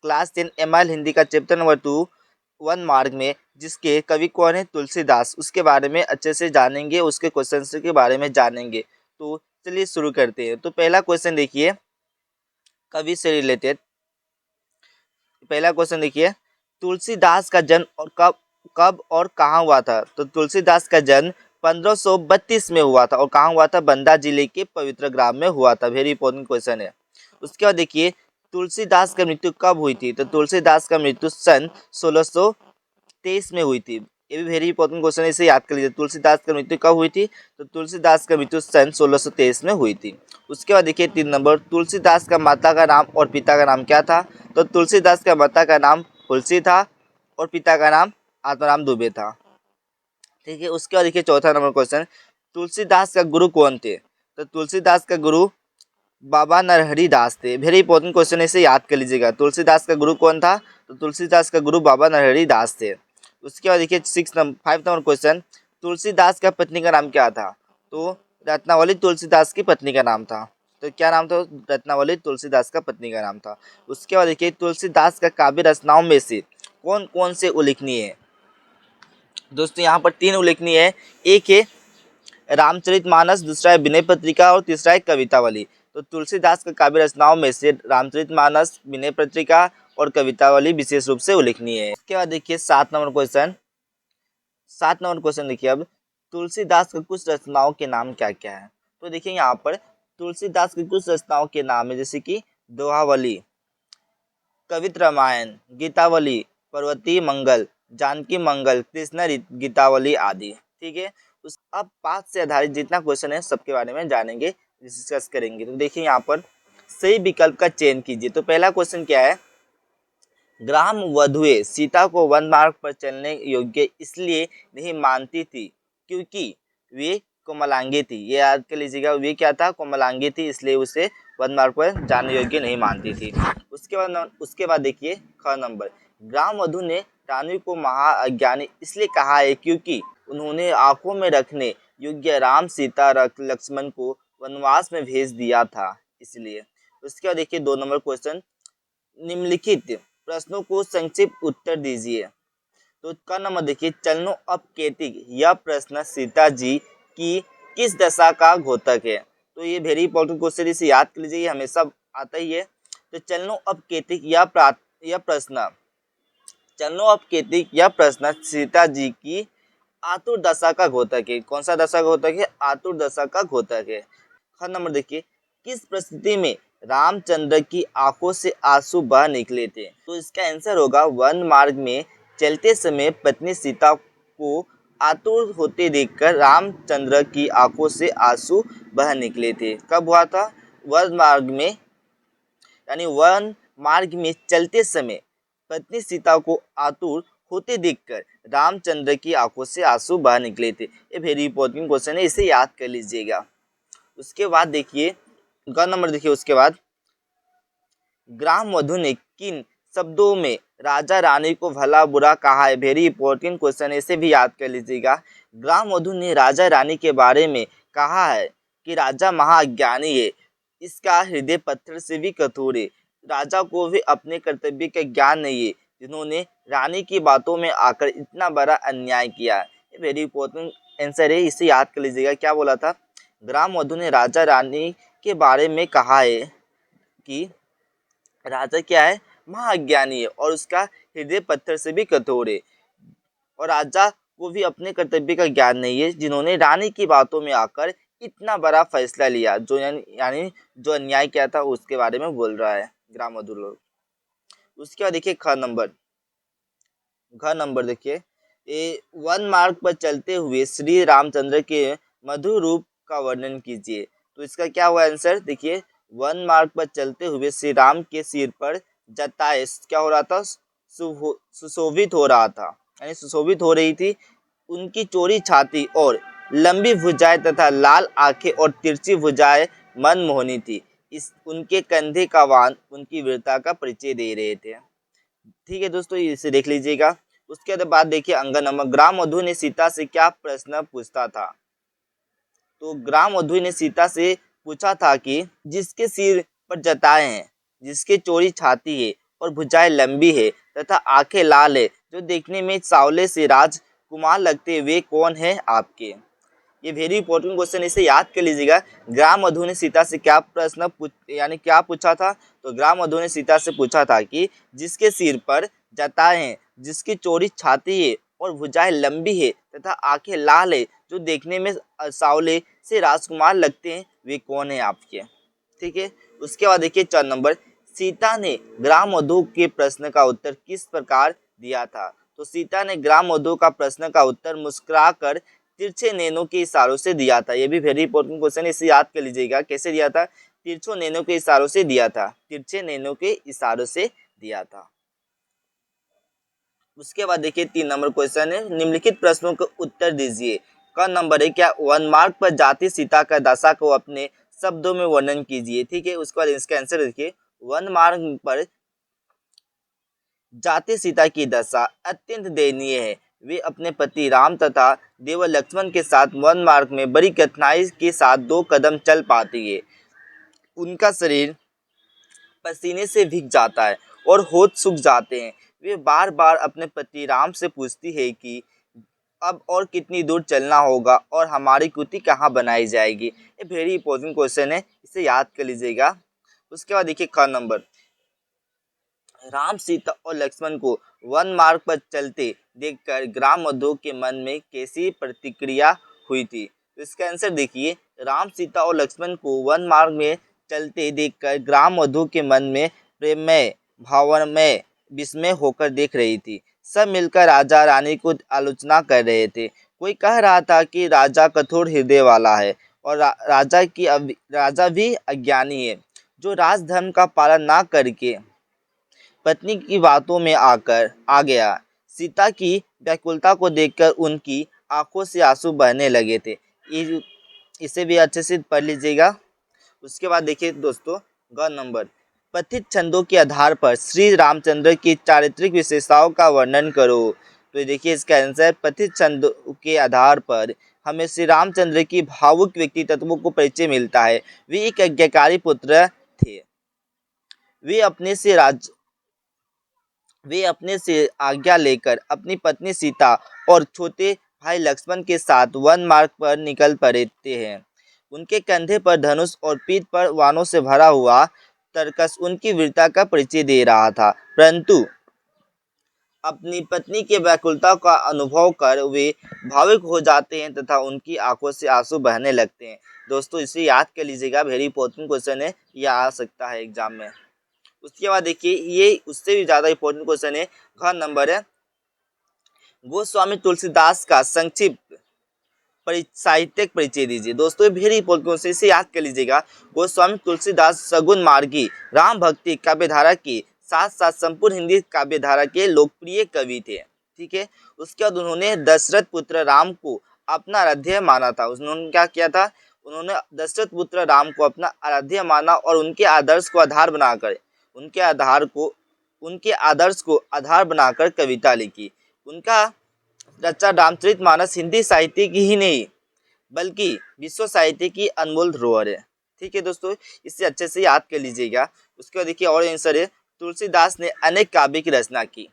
Class 10 MIL Hindi का chapter number 2 1 mark में, जिसके कवि कौन है, तुलसीदास, उसके बारे में अच्छे से जानेंगे, उसके क्वेश्चन के बारे में जानेंगे। तो चलिए शुरू करते हैं। तो पहला क्वेश्चन देखिए कवि से रिलेटेड। पहला क्वेश्चन देखिए, तुलसीदास का जन्म और कब कब और कहाँ हुआ था। तो तुलसीदास का जन्म 1532 में हुआ था और कहाँ हुआ था, बंदा जिले के पवित्र ग्राम में हुआ था। वेरी इंपॉर्टेंट क्वेश्चन है। उसके बाद देखिए तुलसीदास की मृत्यु कब हुई थी। तो तुलसीदास का मृत्यु सन 1623 में हुई थी। ये भी वेरी इंपॉर्टेंट क्वेश्चन है, इसे याद कर लीजिए। तुलसीदास की मृत्यु कब हुई थी। तो तुलसीदास की मृत्यु सन 1623 में हुई थी। उसके बाद देखिए 3 नंबर, तुलसीदास का माता का नाम और पिता का नाम क्या था। तो तुलसीदास का माता का नाम तुलसी था और पिता का नाम आत्माराम दुबे था। ठीक है। उसके बाद देखिए चौथा नंबर क्वेश्चन, तुलसीदास का गुरु कौन थे। तो तुलसीदास का गुरु बाबा नरहरि दास थे। वेरी इंपॉर्टेंट क्वेश्चन है, इसे याद कर लीजिएगा। तुलसीदास का गुरु कौन था। तो तुलसीदास का गुरु बाबा नरहरि दास थे। उसके बाद देखिए 5 नंबर क्वेश्चन, तुलसीदास का पत्नी का नाम क्या था। तो रत्नावली तुलसीदास की पत्नी का नाम था। तो क्या नाम था, रत्नावली तुलसीदास का पत्नी का नाम था। उसके बाद देखिए तुलसीदास का काव्य रचनाओं में से कौन कौन से उल्लेखनीय है। दोस्तों यहाँ पर 3 उल्लेखनीय है। एक है रामचरितमानस, दूसरा है विनय पत्रिका और तीसरा है कवितावली। तो तुलसीदास के काव्य रचनाओं में से रामचरितमानस, विनय पत्रिका और कवितावली विशेष रूप से उल्लेखनीय है। उसके बाद देखिए 7 नंबर क्वेश्चन देखिए अब, तुलसीदास के कुछ रचनाओं के नाम क्या क्या है। तो देखिए यहाँ पर तुलसीदास की कुछ रचनाओं के नाम है, जैसे कि दोहावली, कवित रामायण, गीतावली, पर्वती मंगल, जानकी मंगल, कृष्ण गीतावली आदि। ठीक है। अब पाठ से आधारित जितना क्वेश्चन है सबके बारे में जानेंगे, डिस्कस करेंगे। तो देखिए यहाँ पर सही विकल्प का चयन कीजिए। तो पहला क्वेश्चन क्या है, ग्राम वधुए सीता को वन मार्ग पर चलने योग्य इसलिए नहीं मानती थी क्योंकि वे कोमलांगी थी। ये याद कर लीजिएगा, वे क्या था, कोमलांगी थी, इसलिए उसे वन मार्ग पर जाने योग्य नहीं मानती थी। उसके बाद देखिए ख नंबर, ग्राम वधु ने रानी को महाअज्ञानी इसलिए कहा है क्योंकि उन्होंने आंखों में रखने योग्य राम सीता लक्ष्मण को वनवास में भेज दिया था, इसलिए। उसके बाद देखिए 2 नंबर क्वेश्चन, निम्नलिखित प्रश्नों को संक्षिप्त उत्तर दीजिए। तो का नंबर देखिए, चलनो अपकेतिक यह प्रश्न सीता जी की किस दशा का घोतक है। तो ये वेरी इंपॉर्टेंट क्वेश्चन, इसे याद कर लीजिए, हमेशा आता ही है। तो चलनो अपकेतिक यह प्रश्न सीता जी की आतुर दशा का घोतक है। कौन सा दशा का घोतक है, आतुर दशा का घोतक है। ख नंबर देखिए, किस परिस्थिति में रामचंद्र की आंखों से आंसू बह निकले थे। तो इसका आंसर होगा, वन मार्ग में चलते समय पत्नी सीता को आतुर होते देखकर रामचंद्र की आंखों से आंसू बह निकले थे। कब हुआ था, वन मार्ग में, यानी वन मार्ग में चलते समय पत्नी सीता को आतुर होते देखकर रामचंद्र की आंखों से आंसू बह निकले थे। ये वेरी इंपॉर्टेंट क्वेश्चन है, इसे याद कर लीजिएगा। उसके बाद देखिए ग नंबर देखिए, उसके बाद ग्राम वधु ने किन शब्दों में राजा रानी को भला बुरा कहा है। वेरी इंपॉर्टेंट क्वेश्चन है, इसे भी याद कर लीजिएगा। ग्राम वधु ने राजा रानी के बारे में कहा है कि राजा महाअज्ञानी है, इसका हृदय पत्थर से भी कठोर है, राजा को भी अपने कर्तव्य का ज्ञान नहीं है, जिन्होंने रानी की बातों में आकर इतना बड़ा अन्याय किया है। वेरी इंपॉर्टेंट आंसर है, इसे याद कर लीजिएगा। क्या बोला था, ग्राम वधु ने राजा रानी के बारे में कहा है कि राजा क्या है, महाअज्ञानी है और उसका हृदय पत्थर से भी कठोर है, और राजा को भी अपने कर्तव्य का ज्ञान नहीं है, जिन्होंने रानी की बातों में आकर इतना बड़ा फैसला लिया, जो यानी जो अन्याय किया था उसके बारे में बोल रहा है ग्राम वधु लोग। उसके बाद देखिए घ नंबर देखिए, वन मार्ग पर चलते हुए श्री रामचंद्र के मधुर रूप का वर्णन कीजिए। तो इसका क्या हुआ आंसर देखिए, वन मार्ग पर चलते हुए श्री राम के सिर पर जटाएं क्या हो रहा था, सुशोभित हो रहा था, यानी सुशोभित हो रही थी। उनकी चौड़ी छाती और लंबी भुजाएं तथा लाल आंखें और तिरछी भुजाएं मनमोहनी थी। इस उनके कंधे का बाण उनकी वीरता का परिचय दे रहे थे। ठीक है दोस्तों, इसे देख लीजिएगा। उसके बाद देखिए अंगन नंबर, ग्राम वधु ने सीता से क्या प्रश्न पूछता था। तो ग्राम वधु ने सीता से पूछा था कि जिसके सिर पर जटाएं हैं, जिसके चौड़ी छाती है और भुजाएं लंबी है तथा आंखें लाल है, जो देखने में सांवले से राजकुमार लगते वे कौन है आपके। ये वेरी इंपॉर्टेंट क्वेश्चन, इसे याद कर लीजिएगा। ग्राम मधु ने सीता से क्या प्रश्न यानी क्या पूछा था, तो ग्राम मधु ने सीता से पूछा था कि जिसके सिर पर जटाएं हैं, जिसकी चौड़ी छाती है और भुजाएं लंबी है तथा आंखें लाल है, जो देखने में सांवले से राजकुमार लगते हैं, वे कौन है आपके। ठीक है, उसके बाद देखिए 4 नंबर, सीता ने ग्राम मधु के प्रश्न का उत्तर किस प्रकार दिया था। तो सीता ने ग्राम मधु का प्रश्न का उत्तर मुस्कुराकर तिरछे नैनों के इशारों से दिया था। यह भी वेरी इंपॉर्टेंट क्वेश्चन है, इसे याद कर लीजिएगा। कैसे दिया था, तिरछे नैनों के इशारों से दिया था, तिरछे नैनों के इशारों से दिया था। उसके बाद देखिए 3 नंबर क्वेश्चन है, निम्नलिखित प्रश्नों का उत्तर दीजिए। क नंबर है, क्या वन मार्ग पर जाती सीता का दशा को अपने शब्दों में वर्णन कीजिए। ठीक है, उसके बाद इसका आंसर देखिए, वन मार्ग पर जाती सीता की दशा अत्यंत दयनीय है। वे अपने पति राम तथा देवर लक्ष्मण के साथ वन मार्ग में बड़ी कठिनाई के साथ 2 कदम चल पाती है। उनका शरीर पसीने से भीग जाता है और होठ सूख जाते हैं। वे बार बार अपने पति राम से पूछती है कि अब और कितनी दूर चलना होगा और हमारी कुटी कहाँ बनाई जाएगी। ये वेरी इंपॉर्टेंट क्वेश्चन है, इसे याद कर लीजिएगा। उसके बाद देखिए ख नंबर, राम सीता और लक्ष्मण को वन मार्ग पर चलते देखकर ग्राम मधु के मन में कैसी प्रतिक्रिया हुई थी। तो इसका आंसर देखिए, राम सीता और लक्ष्मण को वन मार्ग में चलते देखकर ग्राम मधु के मन में प्रेममय भावनामय विस्मय होकर देख रही थी। सब मिलकर राजा रानी को आलोचना कर रहे थे। कोई कह रहा था कि राजा कठोर हृदय वाला है और राजा भी अज्ञानी है, जो राजधर्म का पालन ना करके पत्नी की बातों में आकर आ गया। सीता की व्याकुलता को देखकर उनकी आंखों से आंसू बहने लगे थे। इसे भी अच्छे से पढ़ लीजिएगा। उसके बाद देखिए दोस्तों, ग नंबर, कथित छंदों के आधार पर श्री रामचंद्र की चारित्रिक विशेषताओं का वर्णन करो। तो देखिए इसका आंसर, कथित छंदों के आधार पर हमें श्री रामचंद्र की भावुक व्यक्ति तत्वों को परिचय मिलता है। वे एक आज्ञाकारी पुत्र थे। वे अपने से आज्ञा लेकर अपनी पत्नी सीता और छोटे भाई लक्ष्मण के साथ वन मार्ग पर निकल पड़ते हैं। उनके कंधे पर धनुष और पीठ पर वानों से भरा हुआ तरकस उनकी वीरता का परिचय दे रहा था, परंतु अपनी पत्नी के व्याकुलता का अनुभव कर वे भावुक हो जाते हैं तथा उनकी आंखों से आंसू बहने लगते हैं। दोस्तों इसे याद कर लीजिएगा, वेरी इंपॉर्टेंट क्वेश्चन है, यह आ सकता है एग्जाम में। उसके बाद देखिए, ये उससे भी ज़्यादा इंपॉर्टेंट क्वेश्चन है। घ नंबर है, गोस्वामी तुलसीदास का संक्षिप्त साहित्यिक परिचय दीजिए। दोस्तों ये वेरी इंपॉर्टेंट क्वेश्चन, इसे याद कर लीजिएगा। गोस्वामी तुलसीदास सगुन मार्गी राम भक्ति काव्यधारा के साथ साथ संपूर्ण हिंदी काव्यधारा के लोकप्रिय कवि थे। ठीक है, उसके बाद उन्होंने दशरथ पुत्र राम को अपना आराध्य माना था। उन्होंने क्या किया था, उन्होंने दशरथ पुत्र राम को अपना आराध्य माना और उनके आदर्श को आधार बनाकर कविता लिखी। उनका रचा रामचरितमानस हिंदी साहित्य की ही नहीं बल्कि विश्व साहित्य की अनमोल धरोहर है। ठीक है दोस्तों, इसे अच्छे से याद कर लीजिएगा। उसके बाद देखिए और आंसर है, तुलसीदास ने अनेक काव्य की रचना की।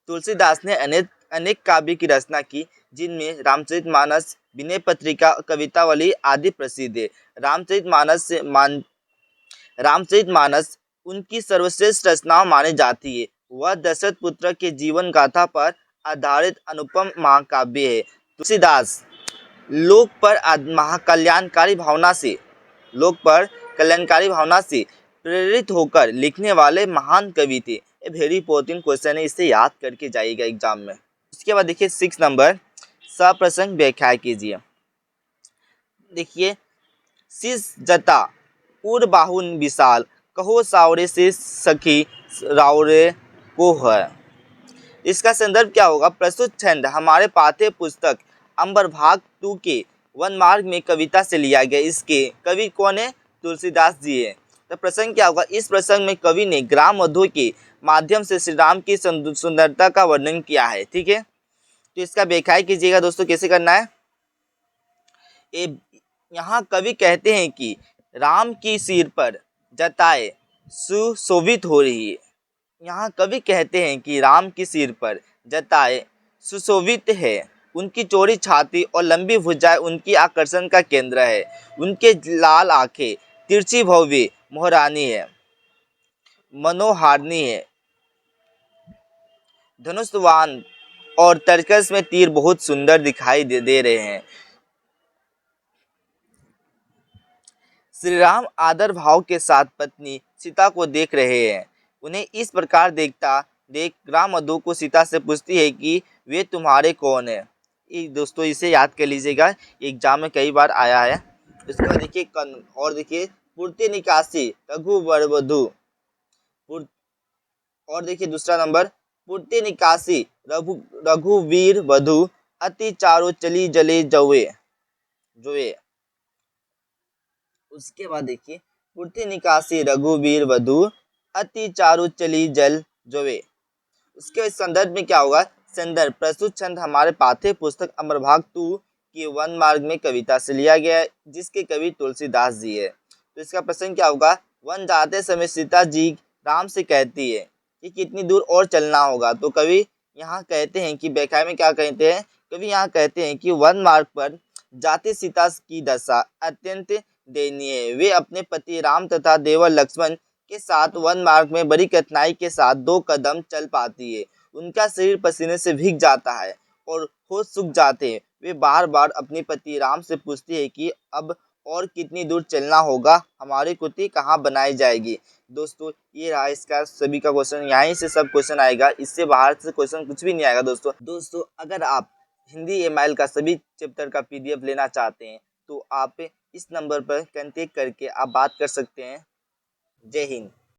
तुलसीदास ने अनेक काव्य की रचना की, जिनमें रामचरितमानस, विनय पत्रिका, कवितावली आदि प्रसिद्ध है। रामचरितमानस उनकी सर्वश्रेष्ठ रचना मानी जाती है। वह दशरथ पुत्र के जीवन गाथा पर आधारित अनुपम महाकाव्य है। तुलसीदास लोक पर कल्याणकारी भावना से प्रेरित होकर लिखने वाले महान कवि थे। ये वेरी इंपॉर्टेंट क्वेश्चन है, इसे याद करके जाइएगा एग्जाम में। उसके बाद देखिए 6 नंबर, सप्रसंग व्याख्या कीजिए। देखिए, शीश जटा उर बाहुन विशाल, कहो सावरे से सखी रावरे को है। इसका संदर्भ क्या होगा, प्रस्तुत छंद हमारे पाठ्य पुस्तक अंबर भाग 2 के वन मार्ग में कविता से लिया गया। इसके कवि कौन है, तुलसीदास जी है। तो प्रसंग क्या होगा, इस प्रसंग में कवि ने ग्राम मधु के माध्यम से श्री राम की सुंदरता का वर्णन किया है। ठीक है, तो इसका व्याख्या कीजिएगा दोस्तों, कैसे करना है। यहाँ कवि कहते हैं कि राम की सिर पर जटाएं सुशोभित हो रही है। यहाँ कवि कहते हैं कि राम की सिर पर जटाएं सुशोभित है, उनकी चौड़ी छाती और लंबी भुजाएं उनकी आकर्षण का केंद्र है, उनके लाल आंखें तिरछी भव्य मोहरानी है, मनोहारिणी है, धनुषवान और तरकस में तीर बहुत सुंदर दिखाई दे रहे हैं। श्री राम आदर भाव के साथ पत्नी सीता को देख रहे हैं। उन्हें इस प्रकार देख राम मधु को सीता से पूछती है कि वे तुम्हारे कौन है। दोस्तों इसे याद कर लीजिएगा, एग्जाम में कई बार आया है। इसके बाद देखिए और देखिए पूर्ति निकासी रघुवर वधु, और देखिए दूसरा नंबर पूर्ति निकासी रघुवीर वधु अति चारो चली जले जवे जोए। उसके बाद देखिए पूर्ति निकासी रघुवीर वधु अति चारु चली जल जोवे। उसके संदर्भ में क्या होगा, संदर्भ प्रस्तुत छंद हमारे पाठ्य पुस्तक अमरभाग 2 की वन मार्ग में कविता से लिया गया है, जिसके कवि तुलसीदास जी है। तो इसका प्रश्न क्या होगा, वन जाते समय सीता जी राम से कहती है कि कितनी दूर और चलना होगा। तो कवि यहाँ कहते हैं कि व्याख्या में क्या कहते हैं, कवि यहाँ कहते हैं कि वन मार्ग पर जाते सीता की दशा अत्यंत दयनीय है। वे अपने पति राम तथा देवर लक्ष्मण के साथ वन मार्ग में बड़ी कठिनाई के साथ 2 कदम चल पाती है। उनका शरीर पसीने से भीग जाता है और होश सूख जाते हैं। वे बार बार अपने पति राम से पूछती है कि अब और कितनी दूर चलना होगा, हमारी कुटी कहाँ बनाई जाएगी। दोस्तों ये रहा इसका सभी का क्वेश्चन, यहीं से सब क्वेश्चन आएगा, इससे बाहर से क्वेश्चन कुछ भी नहीं आएगा। दोस्तों अगर आप हिंदी एमआईएल का सभी चैप्टर का पीडीएफ लेना चाहते हैं तो आप इस नंबर पर कांटेक्ट करके आप बात कर सकते हैं। जय हिंद।